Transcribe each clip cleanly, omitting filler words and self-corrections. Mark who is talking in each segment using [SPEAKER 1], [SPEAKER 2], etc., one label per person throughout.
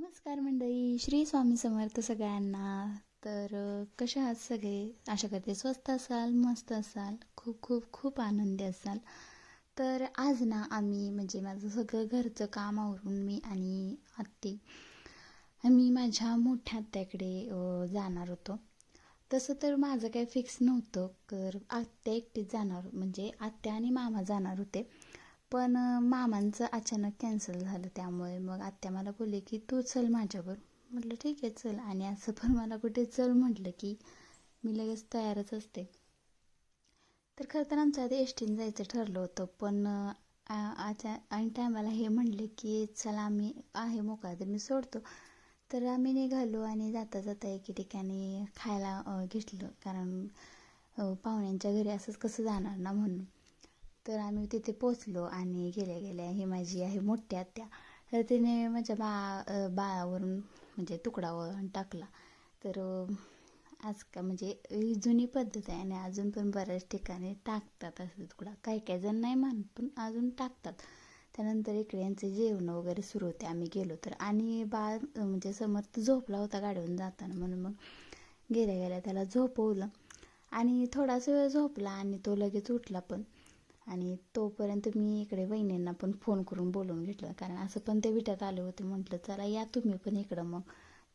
[SPEAKER 1] नमस्कार मंडळी, श्री स्वामी समर्थ सगळ्यांना. तर कशा आहात सगळे? आशा करते स्वस्त असाल, मस्त असाल, खूप खूप खूप आनंदी असाल. तर आज ना आम्ही म्हणजे माझं सगळं घरचं काम आवरून मी आणि आम्ही माझ्या मोठ्या आत्याकडे जाणार होतो. तसं तर माझं काही फिक्स नव्हतं, तर आत्या एकटीच जाणार, म्हणजे आत्या आणि मामा जाणार होते. पण मामांचं अचानक कॅन्सल झालं, त्यामुळे मग आत्या मला बोलले की तू चल माझ्याबरोबर. म्हटलं ठीक आहे चल. आणि असं पण मला कुठे चल म्हटलं की मी लगेच तयारच असते. तर खरं तर आमचं आधी एस टीने जायचं ठरलं होतं, पण ऐन टायमाला हे म्हणले की चला आम्ही आहे मोकळा तर मी सोडतो. तर आम्ही निघालो आणि जाता जाता एके ठिकाणी खायला घेतलं, कारण पाहुण्यांच्या घरी असंच कसं जाणार ना म्हणून. तर आम्ही तिथे पोचलो आणि गेल्या गेल्या ही माझी आहे मोठी आत्या, तर तिने माझ्या बाळावरून म्हणजे तुकडावरून टाकला. तर आज का म्हणजे ही जुनी पद्धत आहे आणि अजून पण बऱ्याच ठिकाणी टाकतात असं तुकडा. काही काही जण नाही मानत, पण अजून टाकतात. त्यानंतर इकडे यांचे जेवण वगैरे सुरू होते. आम्ही गेलो तर, आणि बाळ म्हणजे समर्थ झोपला होता गाडीवरून जाताना, म्हणून मग गेल्या गेल्या त्याला झोपवलं आणि थोडासा वेळ झोपला आणि तो लगेच उठला पण. आणि तोपर्यंत मी इकडे वहिनींना पण फोन करून बोलवून घेतलं, कारण असं पण ते विट्यात आले होते. म्हटलं चला या तुम्ही पण इकडं, मग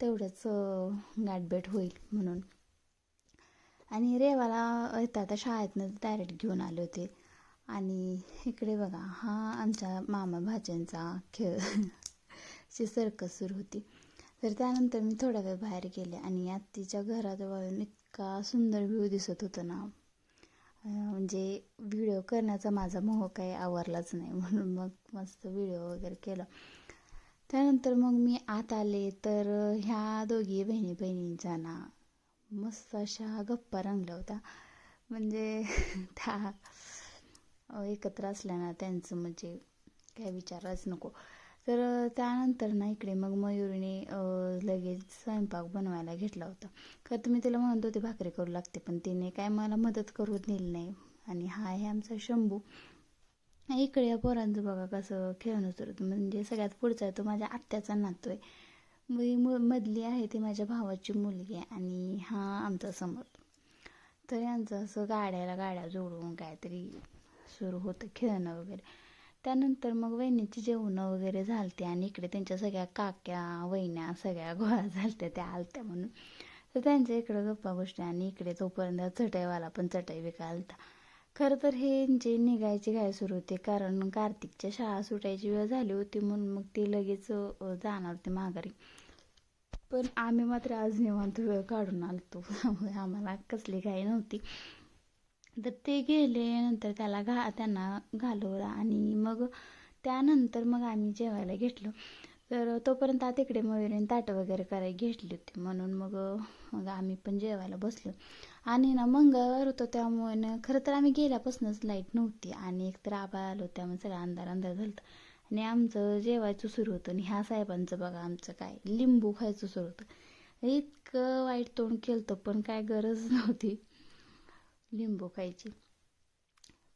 [SPEAKER 1] तेवढंच गाठभेट होईल म्हणून. आणि रेवाला येता आता शाळेतनं डायरेक्ट घेऊन आले होते. आणि इकडे बघा, हा आमच्या मामा भाच्यांचा खेळ ची सर्कस सुरू होती. तर त्यानंतर मी थोडा वेळ बाहेर गेले आणि आत्तीच्या घराजवळून इतका सुंदर व्ह्यू दिसत होतं ना, म्हणजे व्हिडिओ करण्याचा माझा मोह काही आवरलाच नाही, म्हणून मग मस्त व्हिडिओ वगैरे केलं. त्यानंतर मग मी आत आले तर ह्या दोघी बहिणींच्या ना मस्त अशा गप्पा रंगल्या होत्या. म्हणजे त्या एकत्र असल्यानं त्यांचं म्हणजे काय विचारायच नको. तर त्यानंतर ना इकडे मग मयुरीने लगेच स्वयंपाक बनवायला घेतला होता. खरं तर मी तिला म्हणत होते भाकरी करू लागते, पण तिने काय मला मदत करू दिली नाही. आणि हा आहे आमचा शंभू. इकडे या पोरांचं बघा कसं खेळणं सुरू होतं. म्हणजे सगळ्यात पुढचा आहे तो माझ्या आत्याचा नातू आहे. मधली आहे ती माझ्या भावाची मुलगी आहे आणि हा आमचा समर्थ. तर यांचं असं गाड्या जोडून काहीतरी सुरू होतं खेळणं वगैरे. त्यानंतर मग वहिनीची जेवणं वगैरे झालते आणि इकडे त्यांच्या सगळ्या काक्या वहिन्या सगळ्या गोळा झालत्या, त्या आलत्या म्हणून. तर त्यांच्या इकडं गप्पा गोष्टी, आणि इकडे तोपर्यंत चटईवाला पण चटई विकायला आलता. खरं तर हे जे निघायची घाई सुरू होती, कारण कार्तिकच्या शाळा सुटायची वेळ झाली होती, म्हणून मग ते लगेच जाणार होते माघारी. पण आम्ही मात्र आज निवांत वेळ काढून आलतो, त्यामुळे आम्हाला कसली घाई नव्हती. तर ते गेले, नंतर त्यांना घालवलं आणि मग त्यानंतर मग आम्ही जेवायला घेतलं. तर तोपर्यंत आता तिकडे मयुरीने ताटं वगैरे करायला घेतली होती, म्हणून मग आम्ही पण जेवायला बसलो. आणि ना मंगळवार होतं, त्यामुळे ना खरं तर आम्ही गेल्यापासूनच लाईट नव्हती आणि एकतर आभाळ आलो, त्यामुळे सगळं अंधार अंधार झालं. आणि आमचं जेवायचं सुरू होतं आणि ह्या साहेबांचं बघा आमचं काय लिंबू खायचं सुरू होतं. इतकं वाईट तोंड केलं, पण काय गरज नव्हती लिंबू खायची.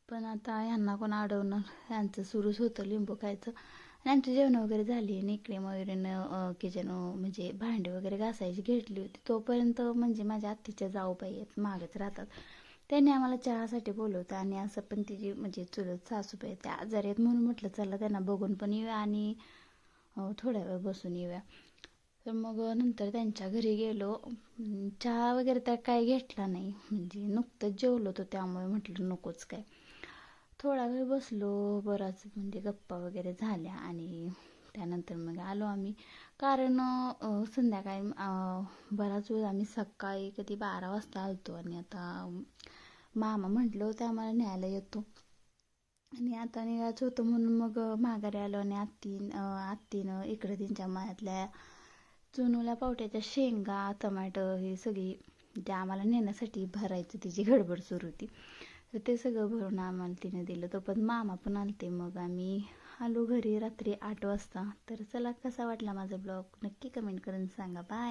[SPEAKER 1] पण आता ह्यांना कोण अडवणार, यांचं सुरूच होतं लिंबू खायचं. आणि आमची जेवण वगैरे झाली आणि इकडे मयुरीनं किचन म्हणजे भांडी वगैरे घासायची घेतली होती. तोपर्यंत म्हणजे माझ्या आत्तीच्या जाऊबाई आहेत, मागच राहतात, त्यांनी आम्हाला चहासाठी बोलवतं. आणि असं पण तिची म्हणजे चुलत सासूबाई त्या आजारी आहेत, म्हणून म्हटलं चला त्यांना बघून पण येऊया आणि थोड्या वेळ बसून येऊया. तर मग नंतर त्यांच्या घरी गेलो. चहा वगैरे तर काय घेतला नाही, म्हणजे नुकतंच जेवलो होतो, त्यामुळे म्हटलं नकोच काय. थोडा वेळ बसलो, बराच म्हणजे गप्पा वगैरे झाल्या आणि त्यानंतर मग आलो आम्ही. कारण संध्याकाळी बराच वेळ आम्ही सकाळी कधी 12 वाजता आलतो आणि आता मामा म्हटलं होतं आम्हाला न्यायला येतो, आणि आता निघायचं होतं म्हणून मग माघारी आलो. आणि आत्तीनं इकडे त्यांच्या मायातल्या चुनूला पावट्याच्या शेंगा टमाटर ही सगळी जे आम्हाला नेण्यासाठी भरायचं तिची गडबड सुरू होती. तर ते सगळं भरून आम्हाला तिने दिलं. तो पण मामा पण आलते. मग आम्ही आलो घरी रात्री 8 वाजता. तर चला, कसा वाटला माझा ब्लॉग नक्की कमेंट करून सांगा. बाय.